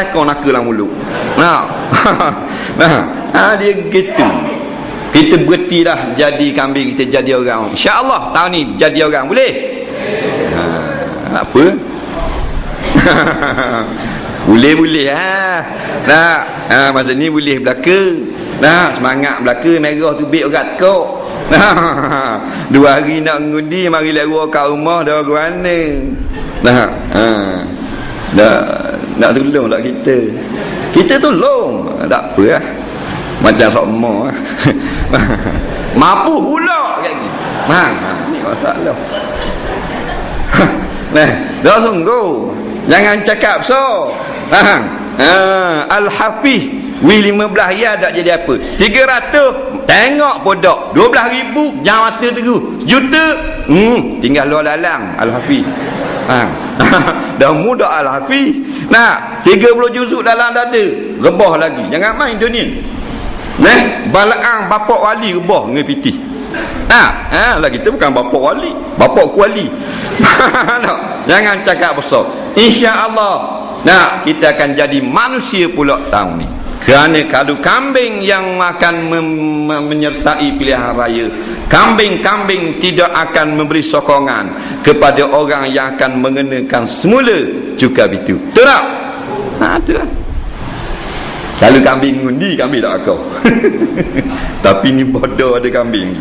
tekong nak ke dalam mulut. Nah. Dia gitu. Kita berhenti dah jadi kambing, kita jadi orang. InsyaAllah tahun ni jadi orang boleh? Apa? Boleh masa ni boleh belaka. Semangat belaka, merah tu bik orang tekuk. 2 hari nak ngundi, mari lewat kat rumah dah guana. Nak tolong tak kita? Kita tolong. Tak apa lah. Macam sokmo lah. Mampu pula kat ni. Ni masalah. Dah sungguh. Jangan cakap so. Al-Hafiz W15 ya tak jadi apa. 300 tengok podok. 12,000 jangan mata terus. Juta tinggal luar dalang Al-Hafiz. Dah mudah Al-Hafiz. 30 juzuk dalam dada. Rebah lagi. Jangan main dunia. Balaang bapak wali rebah dengan pitih. Lah kita bukan bapak wali, bapak kuali. Jangan cakap besar. Insya-Allah kita akan jadi manusia pula tahun ni. Kerana kalau kambing yang akan menyertai pilihan raya, kambing-kambing tidak akan memberi sokongan kepada orang yang akan mengenakan semula cukai itu. Betul tak? Betul tak? Kalau kambing ngundi, kambing tak kau. Tapi ni bodoh ada kambing.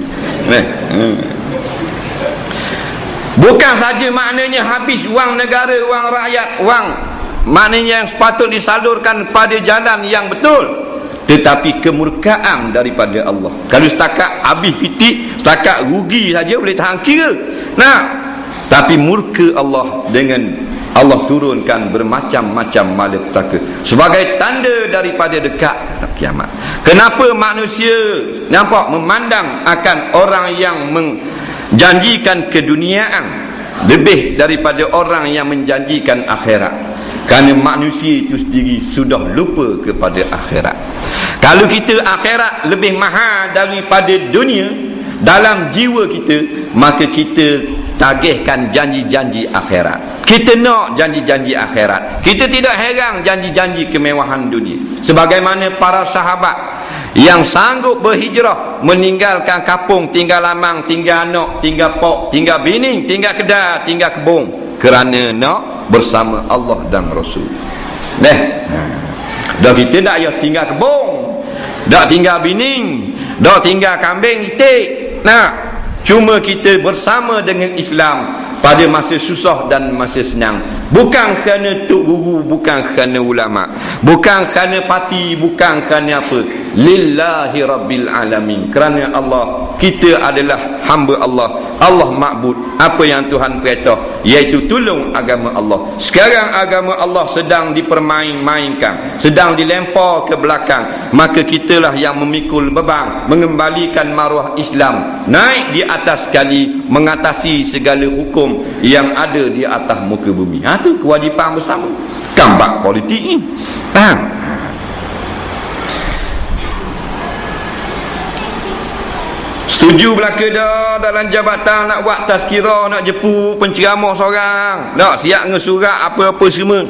Bukan saja maknanya habis wang negara, wang rakyat, wang maknanya yang sepatut disalurkan pada jalan yang betul, tetapi kemurkaan daripada Allah. Kalau setakat habis pitik, setakat rugi saja boleh tahan kira. Tapi murka Allah dengan Allah turunkan bermacam-macam malapetaka sebagai tanda daripada dekat kiamat. Kenapa manusia nampak memandang akan orang yang menjanjikan keduniaan lebih daripada orang yang menjanjikan akhirat? Kerana manusia itu sendiri sudah lupa kepada akhirat. Kalau kita akhirat lebih mahal daripada dunia dalam jiwa kita, maka kita tagihkan janji-janji akhirat. Kita nak janji-janji akhirat. Kita tidak heran janji-janji kemewahan dunia. Sebagaimana para sahabat yang sanggup berhijrah, meninggalkan kampung, tinggal lamang, tinggal anak, tinggal pok, tinggal bini, tinggal kedai, tinggal kebun, kerana nak bersama Allah dan Rasul. Dah kita tak payah tinggal kebun, tak tinggal bini, tak tinggal kambing itik. Cuma kita bersama dengan Islam pada masa susah dan masa senang. Bukan kerana tok guru, bukan kerana ulama, bukan kerana parti, bukan kerana apa. Lillahi rabbil alamin. Kerana Allah, kita adalah hamba Allah. Allah makbud. Apa yang Tuhan perintah, iaitu tolong agama Allah. Sekarang agama Allah sedang dipermain-mainkan, sedang dilempar ke belakang. Maka kitalah yang memikul beban mengembalikan maruah Islam naik di atas sekali, mengatasi segala hukum yang ada di atas muka bumi. Itu kewajipan bersama. Kambak politik ni. Faham? Setuju belaka dah dalam jabatan nak buat tazkirah, nak jemput penceramah seorang, nak siap ngesurat apa-apa semua.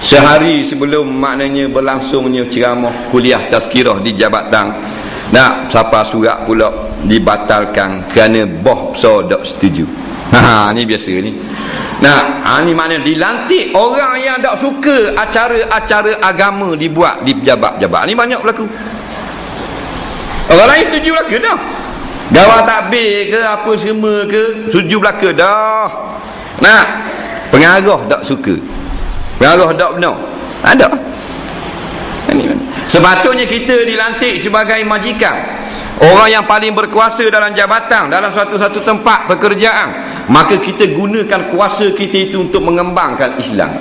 Sehari sebelum maknanya berlangsungnya ceramah kuliah tazkirah di jabatan, nak siapa surat pula dibatalkan kerana boh besar tak setuju. Ni biasa ni. Ni maknanya dilantik orang yang tak suka acara-acara agama dibuat di pejabat-pejabat. Ni banyak berlaku. Orang lain setuju belaka dah. Gawat takbir ke apa semua ke, setuju belaka dah. Pengarah tak suka, pengarah tak benar, ada. Sepatutnya kita dilantik sebagai majikan, orang yang paling berkuasa dalam jabatan, dalam satu tempat pekerjaan. Maka kita gunakan kuasa kita itu untuk mengembangkan Islam.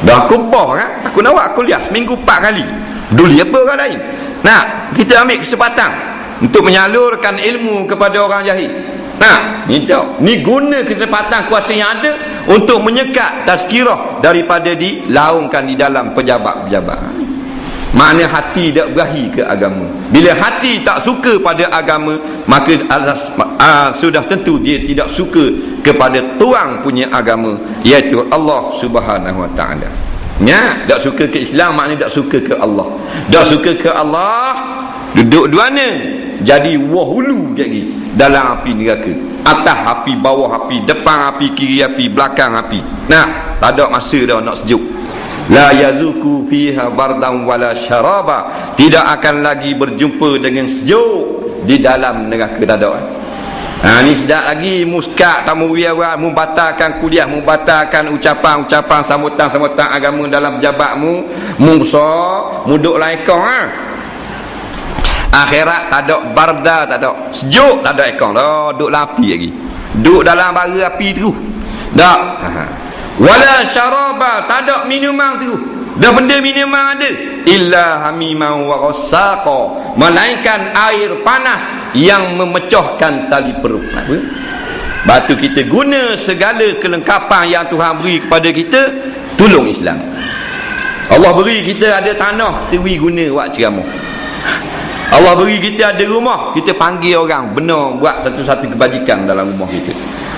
Dah aku boh kan, aku nak buat kuliah seminggu 4 kali, peduli apa orang lain. Kita ambil kesempatan untuk menyalurkan ilmu kepada orang jahil. Ni guna kesempatan kuasa yang ada untuk menyekat tazkirah daripada dilaungkan di dalam pejabat-pejabat. Makna hati tak berahi ke agama. Bila hati tak suka pada agama, maka sudah tentu dia tidak suka kepada tuang punya agama, iaitu Allah Subhanahu Wa Taala. Ya, tak suka ke Islam maknanya tak suka ke Allah. Tak suka ke Allah, duduk duana, jadi wahulu lagi dalam api neraka. Atas api, bawah api, depan api, kiri api, belakang api. Nah, tak ada masa dah nak sejuk. La yazuku fiha bardan wala syaraba. Tidak akan lagi berjumpa dengan sejuk di dalam neraka, tak ada. Ni sedap lagi muskat tamu wiawat, membatalkan kuliah, membatalkan ucapan-ucapan sambutan-sambutan agama dalam pejabatmu, besar, muduk laikong Akhirat tak ada barda, tak ada sejuk, tak ada ekong dah, duduk dalam api lagi. Duduk dalam bara api tu. Tak. Wala syaraba, tak ada minuman tu. Dah benda minuman ada, illa hamiman wa ghassaqa, melainkan air panas yang memecahkan tali perut. Apa? Batu kita guna segala kelengkapan yang Tuhan beri kepada kita, tolong Islam. Allah beri kita ada tanah, kita beri guna buat ceramah. Allah beri kita ada rumah, kita panggil orang benar buat satu-satu kebajikan dalam rumah kita.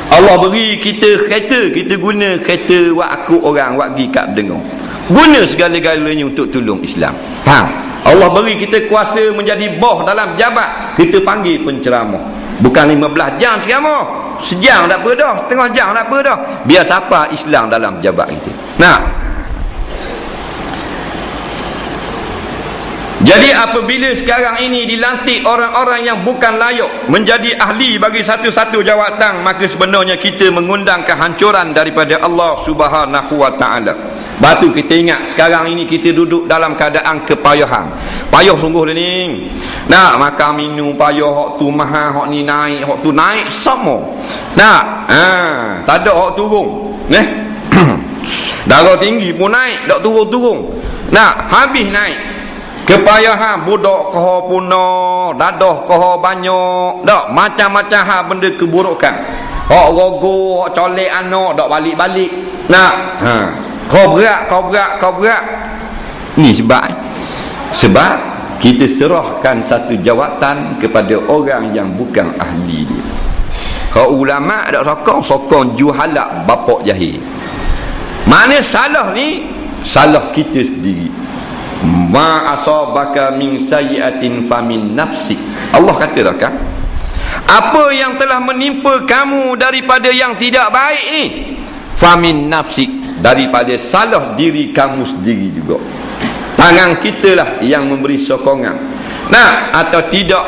Allah beri kita kereta, kita guna kereta buat akut orang, buat pergi kat dengar. Guna segala-galanya untuk tolong Islam. Faham? Allah beri kita kuasa menjadi bos dalam pejabat, kita panggil penceramah. Bukan 15 jam ceramah, sejam tak apa dah, setengah jam tak apa dah. Biar siapa Islam dalam pejabat kita. Nah, jadi apabila sekarang ini dilantik orang-orang yang bukan layak menjadi ahli bagi satu-satu jawatan, maka sebenarnya kita mengundang kehancuran daripada Allah Subhanahu wa taala. Batu kita ingat sekarang ini kita duduk dalam keadaan kepayahan. Payah sungguh ni. Nak makan minum payah, hak tu mahal, hak ni naik, hak tu naik sama. Nak, tak ada hak turun. Darah tinggi pun naik, tak turun-turun. Nak, habis naik. Kepayahan budak kau punah, dadah kau banyak, dak macam-macam hal benda keburukan. Hak rogo, hak colek anak, dak balik-balik. Nak, kau berat. Ni sebab kita serahkan satu jawatan kepada orang yang bukan ahli dia. Kau ulama dak sokong juhalak bapak jahil. Mana salah ni? Salah kita sendiri. Ma asabaka min sayyi'atin famin nafsik. Allah kata dah kan, apa yang telah menimpa kamu daripada yang tidak baik ni, famin nafsik, daripada salah diri kamu sendiri juga. Tangan kita lah yang memberi sokongan. Nah, atau tidak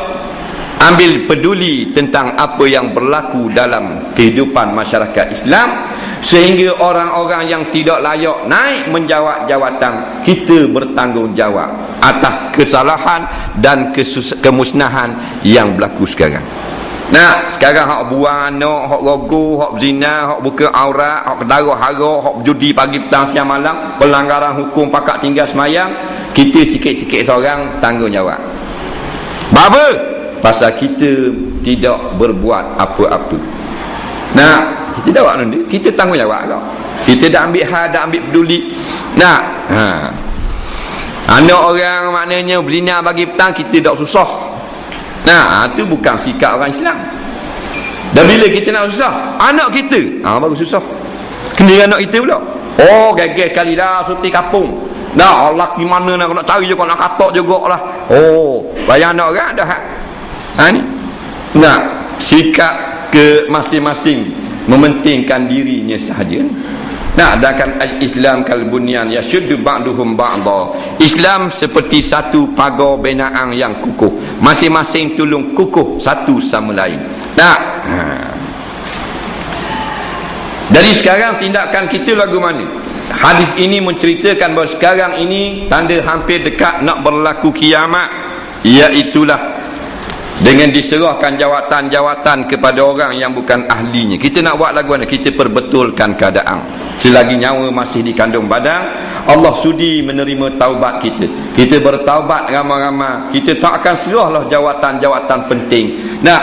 ambil peduli tentang apa yang berlaku dalam kehidupan masyarakat Islam, sehingga orang-orang yang tidak layak naik menjawat jawatan, kita bertanggungjawab atas kesalahan dan kemusnahan yang berlaku sekarang. Nah, sekarang hak buang anak, hak rogo, hak zina, hak buka aurat, hak darah hara, hak judi pagi petang siang malam, pelanggaran hukum pakat tinggal semayang, kita sikit-sikit seorang tanggungjawab. Apa? Pasal kita tidak berbuat apa-apa. Nah, kita dah buat benda, kita tanggungjawab kau. Kita dah ambil hal, dah ambil peduli. Nah, anak orang maknanya berzina bagi petang, kita tak susah. Nah, itu bukan sikap orang Islam. Dan bila kita nak susah, anak kita baru susah. Kena anak kita pula. Oh, gagal sekali dah suti kapung. Nah, Allah di mana nak cari juga, nak katak juga lah. Oh, bayang anak orang dah. Ni. Nah, sikap ke masing-masing mementingkan dirinya sahaja. Nah, adakan Islam kal bunyan yashuddu ba'duhum ba'dha. Islam seperti satu pagar binaan yang kukuh. Masing-masing tolong kukuh satu sama lain. Nah. Dari sekarang tindakan kita lagu mana? Hadis ini menceritakan bahawa sekarang ini tanda hampir dekat nak berlaku kiamat, iaitulah dengan diserahkan jawatan-jawatan kepada orang yang bukan ahlinya. Kita nak buat lagu mana? Kita perbetulkan keadaan. Selagi nyawa masih di kandung badan, Allah sudi menerima taubat kita. Kita bertaubat ramai-ramai. Kita tak akan serahlah jawatan-jawatan penting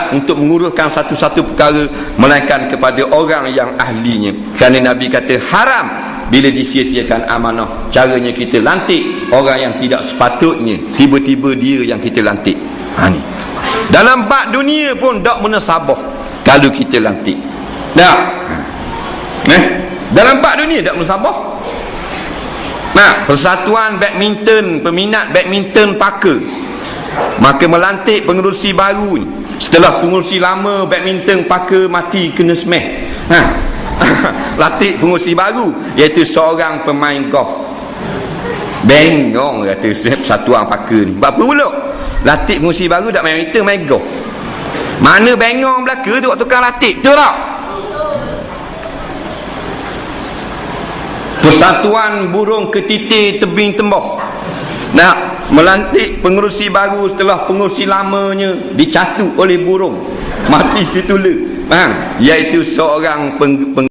untuk menguruskan satu-satu perkara, melainkan kepada orang yang ahlinya. Kerana Nabi kata haram bila disia-siakan amanah. Caranya kita lantik orang yang tidak sepatutnya, tiba-tiba dia yang kita lantik. Ni dalam bab dunia pun tak menasabah kalau kita lantik. Dalam bab dunia tak menasabah. Nah, Persatuan Badminton, peminat badminton Paka, maka melantik pengerusi baru setelah pengerusi lama badminton Paka mati kena smash. Latih pengerusi baru, iaitu seorang pemain golf. Bengong kata Persatuan Paka ni. Apa pula latih pengerusi baru tak main badminton, main golf? Mana bengong belaka tu waktu tukang latih, betul tak? Persatuan Burung Ketitir Tebing Tembok nak melantik pengerusi baru setelah pengerusi lamanya dicatut oleh burung mati situla, iaitu seorang